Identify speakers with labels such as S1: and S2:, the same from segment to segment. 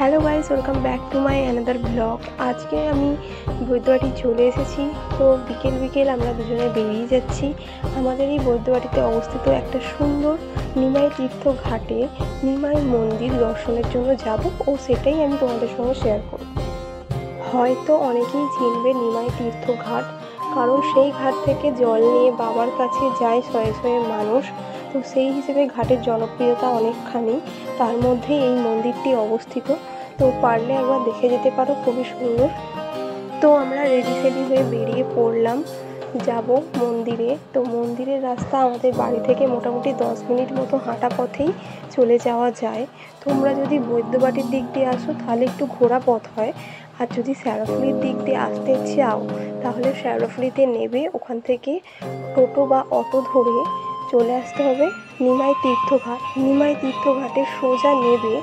S1: Hello guys, welcome back to my another blog. আজকে আমি বৈদ্যবাটি চলে এসেছি। তো বিকেল আমরা দুজনে বেরিয়ে যাচ্ছি। আমাদের এই বৈদ্যবাটিতে অবস্থিত একটা সুন্দর নিমাই তীর্থ ঘাটে নিমাই মন্দির দর্শনের জন্য যাব, ও সেটাই আমি তোমাদের সঙ্গে শেয়ার করব। হয়তো অনেকেই চিনবে নিমাই তীর্থ ঘাট, কারণ সেই ঘাট থেকে জল নিয়ে বাবার কাছে যায় শয়ে শয়ে মানুষ। তো সেই হিসেবে ঘাটের জনপ্রিয়তা অনেকখানি, তার মধ্যে এই মন্দিরটি অবস্থিত। তো পারলে একবার দেখে যেতে পারো, খুবই সুন্দর। তো আমরা রেডি সেডি হয়ে বেরিয়ে পড়লাম, যাব মন্দিরে। তো মন্দিরের রাস্তা আমাদের বাড়ি থেকে মোটামুটি 10 মিনিট মতো হাঁটা পথেই চলে যাওয়া যায়। তোমরা যদি বৈদ্যবাটির দিক দিয়ে আসো তাহলে একটু ঘোরা পথ হয়, আর যদি শেওড়াফুলির দিক দিয়ে আসতে চাও তাহলে শেওড়াফুলিতে নেবে ওখান থেকে টোটো বা অটো ধরে চলে আসতে হবে নিমাই তীর্থঘাট। নিমাই তীর্থঘাটের সোজা নেবে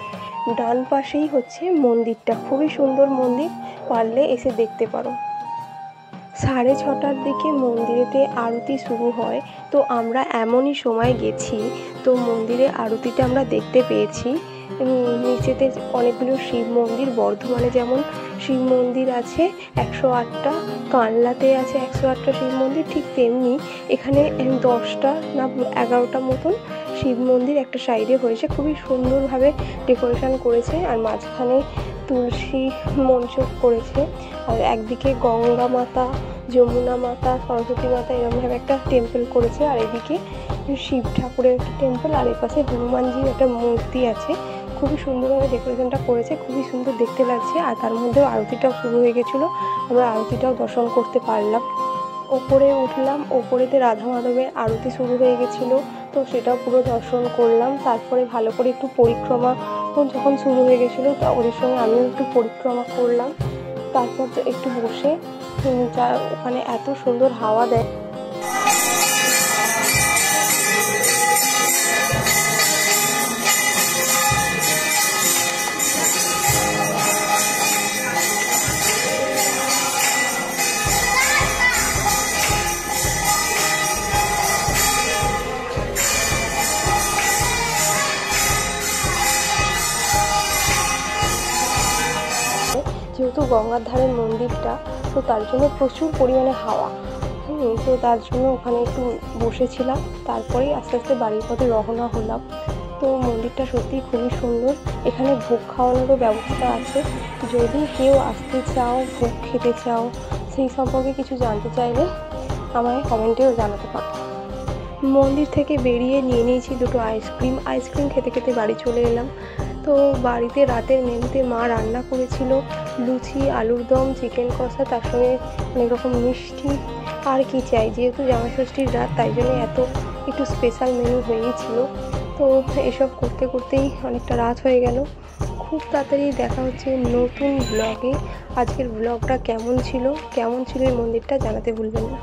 S1: ডান পাশেই হচ্ছে মন্দিরটা, খুবই সুন্দর মন্দির, পারলে এসে দেখতে পারো। 6:30টার দিকে মন্দিরেতে আরতি শুরু হয়। তো আমরা এমনই সময় গেছি, তো মন্দিরে আরতিটা আমরা দেখতে পেয়েছি। নিচেতে অনেকগুলো শিব মন্দির, বর্ধমানে যেমন শিব মন্দির আছে 108টা, কানলাতে আছে 108টা শিব মন্দির, ঠিক তেমনি এখানে 10টা না 11টা মতন শিব মন্দির একটা সাইডে হয়েছে। খুবই সুন্দরভাবে ডেকোরেশন করেছে, আর মাঝখানে তুলসী মঞ্চ করেছে, আর একদিকে গঙ্গা মাতা, যমুনা মাতা, সরস্বতী মাতা এরকমভাবে একটা টেম্পল করেছে, আর এদিকে শিব ঠাকুরের একটা টেম্পল, আর এপাশে হনুমানজির একটা মূর্তি আছে। খুবই সুন্দরভাবে ডেকোরেশনটা করেছে, খুবই সুন্দর দেখতে লাগছে। আর তার মধ্যেও আরতিটাও শুরু হয়ে গেছিলো, আমরা আরতিটাও দর্শন করতে পারলাম। ওপরে উঠলাম, ওপরেতে রাধা মাধবের আরতি শুরু হয়ে গেছিলো, তো সেটাও পুরো দর্শন করলাম। তারপরে ভালো করে একটু পরিক্রমা যখন শুরু হয়ে গেছিলো, তা ওদের সঙ্গে আমিও একটু পরিক্রমা করলাম। তারপর তো একটু বসে ওখানে এত সুন্দর হাওয়া দেয়। যেহেতু গঙ্গার ধারের মন্দিরটা, তো তার জন্য প্রচুর পরিমাণে হাওয়া, তো তার জন্য ওখানে একটু বসেছিলাম। তারপরেই আস্তে আস্তে বাড়ির পথে রওনা হলাম। তো মন্দিরটা সত্যিই খুবই সুন্দর। এখানে ভোগ খাওয়ানোরও ব্যবস্থা আছে, যদি কেউ আসতে চাও, ভোগ খেতে চাও, সেই সম্পর্কে কিছু জানতে চাইলে আমায় কমেন্টেও জানাতে পারো। মন্দির থেকে বেরিয়ে নিয়ে নিয়েছি দুটো আইসক্রিম খেতে খেতে বাড়ি চলে এলাম। তো বাড়িতে রাতের মেনুতে মা রান্না করেছিল লুচি, আলুর দম, চিকেন কষা, তার সঙ্গে অনেক রকম মিষ্টি। আর কি চাই, যেহেতু জামাষষ্ঠীর রাত, তাই জন্য একটু স্পেশাল মেনু হয়েছিল। তো এসব করতে করতেই অনেকটা রাত হয়ে গেল। খুব তাড়াতাড়ি দেখা হচ্ছে নতুন ব্লগে। আজকের ব্লগটা কেমন ছিল এই মন্দিরটা জানাতে ভুলবেন না।